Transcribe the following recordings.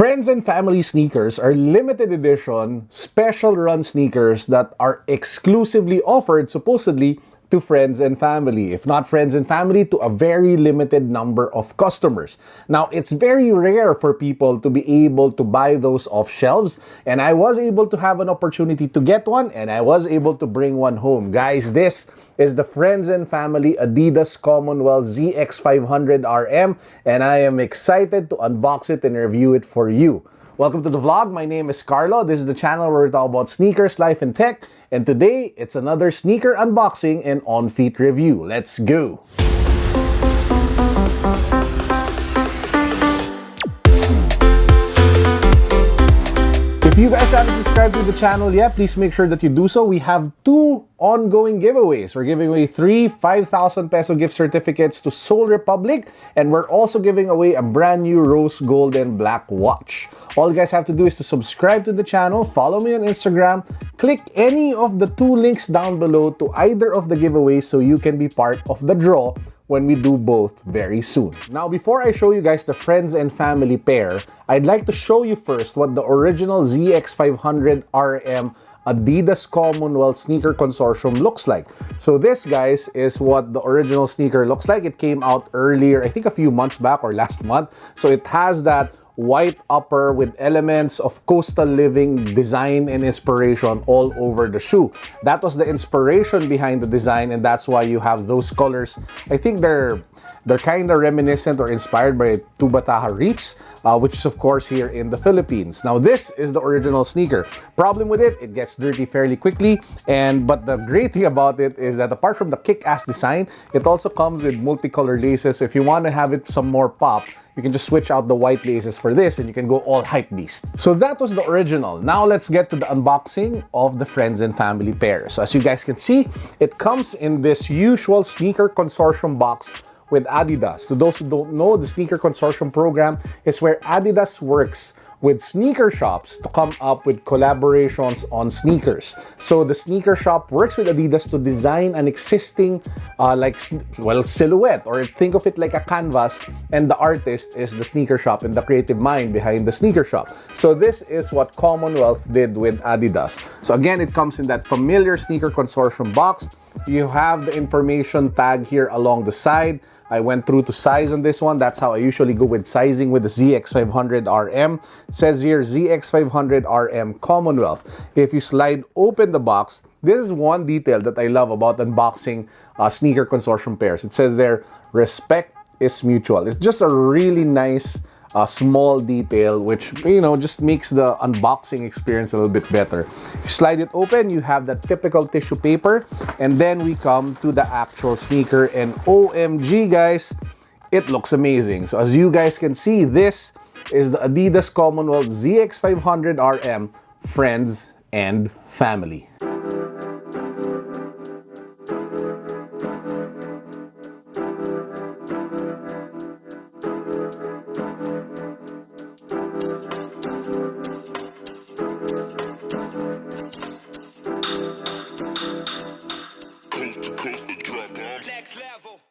Friends and family sneakers are limited edition, special run sneakers that are exclusively offered, supposedly, to friends and family. If not friends and family, to a very limited number of customers. Now, it's very rare for people to be able to buy those off shelves, and I was able to have an opportunity to get one, and I was able to bring one home. Guys, this is the Friends and Family Adidas Commonwealth ZX 500 RM, and I am excited to unbox it and review it for you. Welcome to the vlog. My name is Carlo. This is the channel where we talk about sneakers, life, and tech. And today, it's another sneaker unboxing and on-feet review. Let's go! If you guys haven't subscribed to the channel yet, please make sure that you do so. We have two ongoing giveaways. We're giving away three 5,000 peso gift certificates to Soul Republic, and we're also giving away a brand new rose gold and black watch. All you guys have to do is to subscribe to the channel, follow me on Instagram, click any of the two links down below to either of the giveaways so you can be part of the draw when we do both very soon. Now, before I show you guys the friends and family pair, I'd like to show you first what the original ZX 500 RM Adidas Commonwealth Sneaker Consortium looks like. So this, guys, is what the original sneaker looks like. It came out earlier, I think a few months back or last month. So it has that white upper with elements of coastal living design and inspiration all over the shoe. That was the inspiration behind the design, and that's why you have those colors. I think they're kind of reminiscent or inspired by Tubataha Reefs, which is of course here in the Philippines. Now, this is the original sneaker. Problem with it, it gets dirty fairly quickly, but the great thing about it is that apart from the kick-ass design, it also comes with multicolored laces. So if you want to have it some more pop, you can just switch out the white laces for this and you can go all hype beast. So that was the original. Now let's get to the unboxing of the friends and family pair. So as you guys can see, it comes in this usual sneaker consortium box with Adidas. To those who don't know, the sneaker consortium program is where Adidas works with sneaker shops to come up with collaborations on sneakers. So the sneaker shop works with Adidas to design an existing silhouette, or think of it like a canvas, and the artist is the sneaker shop and the creative mind behind the sneaker shop. So this is what Commonwealth did with Adidas. So again, it comes in that familiar sneaker consortium box. You have the information tag here along the side. I went through to size on this one. That's how I usually go with sizing with the ZX 500 RM. It says here ZX 500 RM Commonwealth. If you slide open the box, this is one detail that I love about unboxing sneaker consortium pairs. It says there, respect is mutual. It's just a really nice small detail, which, you know, just makes the unboxing experience a little bit better. If you slide it open, you have that typical tissue paper, and then we come to the actual sneaker, and OMG, guys, it looks amazing. So as you guys can see, this is the Adidas Commonwealth ZX 500 RM Friends and Family.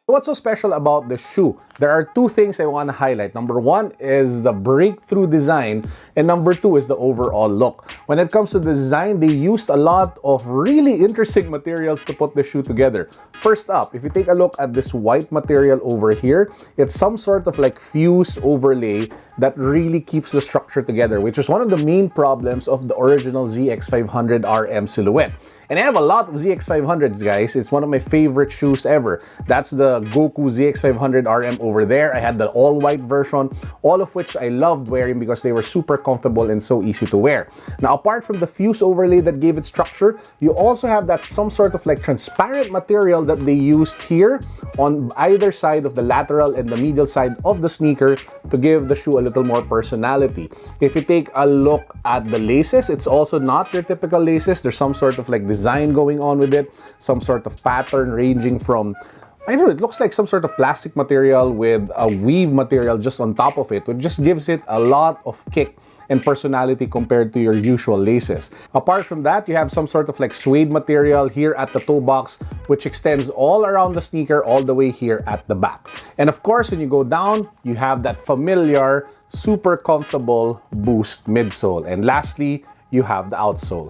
What's so special about this shoe? There are two things I want to highlight. Number one is the breakthrough design, and number two is the overall look. When it comes to the design, they used a lot of really interesting materials to put the shoe together. First up, if you take a look at this white material over here, it's some sort of like fuse overlay that really keeps the structure together, which is one of the main problems of the original ZX 500 RM silhouette. And I have a lot of ZX 500s, guys. It's one of my favorite shoes ever. That's the Goku ZX 500 RM over there. I had the all-white version, all of which I loved wearing because they were super comfortable and so easy to wear. Now, apart from the fuse overlay that gave it structure, you also have that some sort of like transparent material that they used here on either side of the lateral and the medial side of the sneaker to give the shoe a little more personality. If you take a look at the laces, it's also not your typical laces. There's some sort of like design going on with it, some sort of pattern ranging from I don't know, it looks like some sort of plastic material with a weave material just on top of it, which just gives it a lot of kick and personality compared to your usual laces. Apart from that, you have some sort of like suede material here at the toe box, which extends all around the sneaker all the way here at the back. And of course, when you go down, you have that familiar, super comfortable Boost midsole. And lastly, you have the outsole.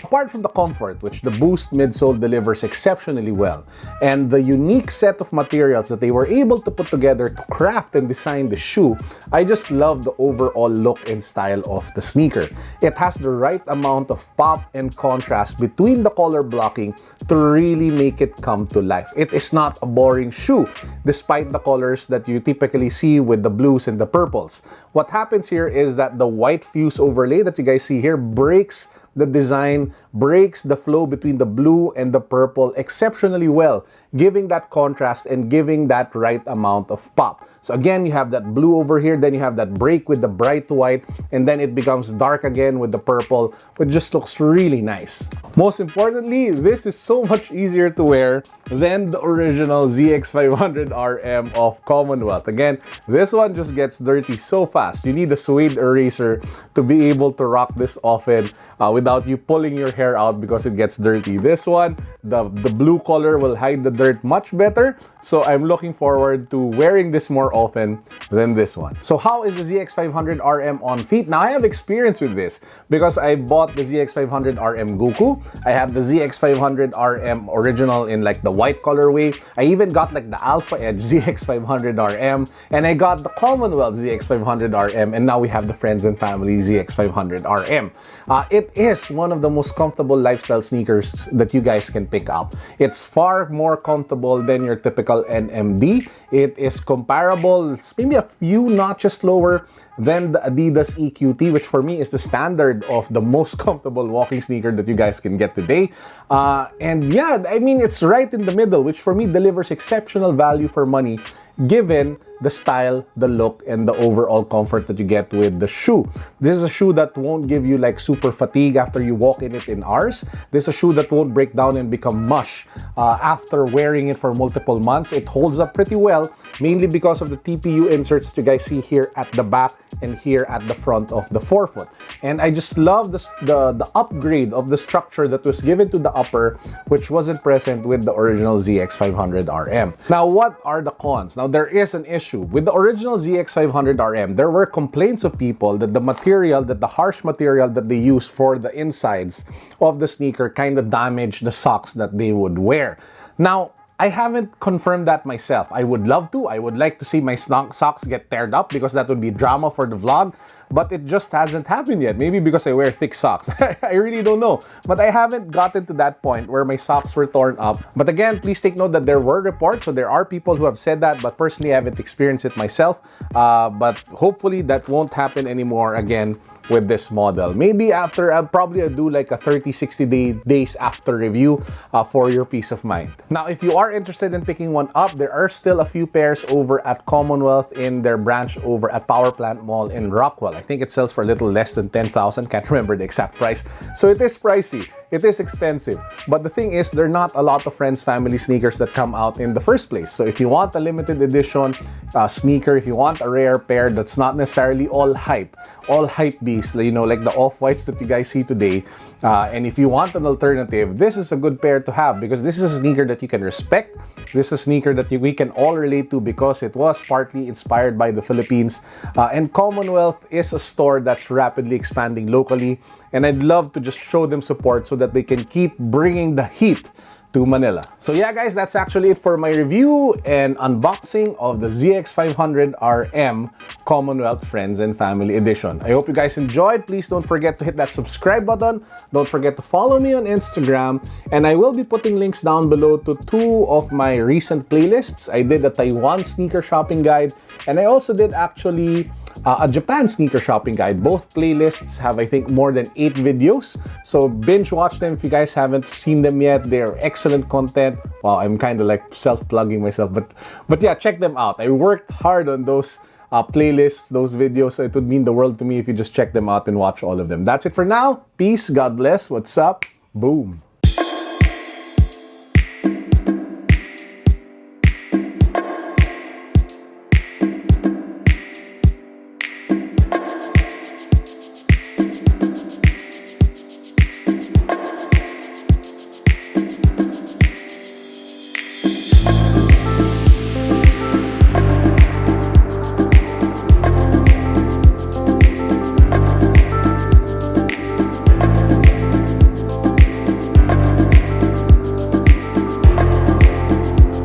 Apart from the comfort, which the Boost midsole delivers exceptionally well, and the unique set of materials that they were able to put together to craft and design the shoe, I just love the overall look and style of the sneaker. It has the right amount of pop and contrast between the color blocking to really make it come to life. It is not a boring shoe, despite the colors that you typically see with the blues and the purples. What happens here is that the white fuse overlay that you guys see here breaks the design, breaks the flow between the blue and the purple exceptionally well, giving that contrast and giving that right amount of pop. So again, you have that blue over here, then you have that break with the bright white, and then it becomes dark again with the purple, which just looks really nice. Most importantly, this is so much easier to wear than the original ZX500RM of Commonwealth. Again, this one just gets dirty so fast. You need a suede eraser to be able to rock this often without you pulling your hair out because it gets dirty. This one, the blue color will hide the dirt much better, so I'm looking forward to wearing this more often than this one. So how is the ZX500RM on feet? Now I have experience with this because I bought the ZX500RM Goku. I have the ZX500RM original in like the white colorway. I even got like the Alpha Edge ZX500RM, and I got the Commonwealth ZX500RM, and now we have the Friends and Family ZX500RM. It is one of the most comfortable lifestyle sneakers that you guys can pick up. It's far more comfortable than your typical NMD. It is comparable, maybe a few notches lower than the Adidas EQT, which for me is the standard of the most comfortable walking sneaker that you guys can get today. And yeah, I mean, it's right in the middle, which for me delivers exceptional value for money, given the style, the look, and the overall comfort that you get with the shoe. This is a shoe that won't give you like super fatigue after you walk in it in hours. This is a shoe that won't break down and become mush after wearing it for multiple months. It holds up pretty well, mainly because of the TPU inserts that you guys see here at the back and here at the front of the forefoot. And I just love the upgrade of the structure that was given to the upper, which wasn't present with the original ZX500RM. Now, what are the cons? Now, there is an issue. With the original ZX500RM, there were complaints of people that the harsh material that they use for the insides of the sneaker kind of damaged the socks that they would wear. Now, I haven't confirmed that myself. I would love to. I would like to see my socks get teared up because that would be drama for the vlog, but it just hasn't happened yet. Maybe because I wear thick socks. I really don't know. But I haven't gotten to that point where my socks were torn up. But again, please take note that there were reports, so there are people who have said that, but personally I haven't experienced it myself. But hopefully that won't happen anymore again with this model. Maybe after, I'll probably do like a 30-60 days after review for your peace of mind. Now, if you are interested in picking one up, there are still a few pairs over at Commonwealth in their branch over at Power Plant Mall in Rockwell. I think it sells for a little less than 10,000. Can't remember the exact price. So it is pricey. It is expensive. But the thing is, there are not a lot of Friends Family sneakers that come out in the first place. So if you want a limited edition sneaker, if you want a rare pair that's not necessarily all hype beast, you know, like the off-whites that you guys see today, and if you want an alternative, this is a good pair to have because this is a sneaker that you can respect. This is a sneaker that we can all relate to because it was partly inspired by the Philippines. And Commonwealth is a store that's rapidly expanding locally, and I'd love to just show them support so that they can keep bringing the heat to Manila. So yeah guys, that's actually it for my review and unboxing of the ZX500RM Commonwealth Friends and Family Edition. I hope you guys enjoyed. Please don't forget to hit that subscribe button. Don't forget to follow me on Instagram, and I will be putting links down below to 2 of my recent playlists. I did a Taiwan sneaker shopping guide, and I also did actually a Japan sneaker shopping guide. Both playlists have, I think, more than 8 videos. So binge watch them if you guys haven't seen them yet. They're excellent content. Wow, I'm kind of like self-plugging myself, but yeah, check them out. I worked hard on those playlists, those videos, so it would mean the world to me if you just check them out and watch all of them. That's it for now. Peace, God bless, what's up, boom.